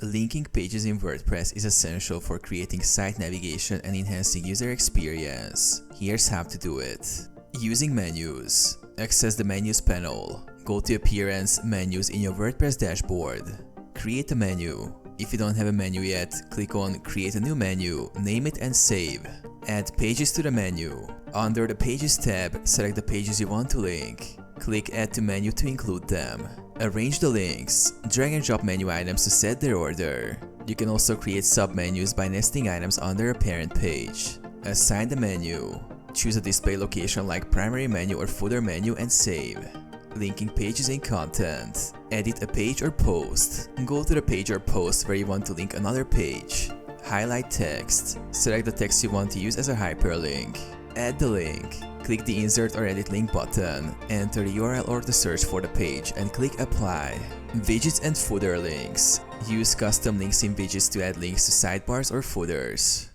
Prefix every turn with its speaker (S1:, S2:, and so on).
S1: Linking pages in WordPress is essential for creating site navigation and enhancing user experience. Here's how to do it. Using menus. Access the Menus panel. Go to Appearance Menus in your WordPress dashboard. Create a menu. If you don't have a menu yet, click on Create a new menu, name it and save. Add pages to the menu. Under the Pages tab, select the pages you want to link. Click Add to Menu to include them. Arrange the links. Drag and drop menu items to set their order. You can also create sub-menus by nesting items under a parent page. Assign the menu. Choose a display location like primary menu or footer menu and save. Linking pages and content. Edit a page or post. Go to the page or post where you want to link another page. Highlight text. Select the text you want to use as a hyperlink. Add the link. Click the Insert or Edit Link button. Enter the URL or the search for the page and click Apply. Widgets and footer links. Use custom links in widgets to add links to sidebars or footers.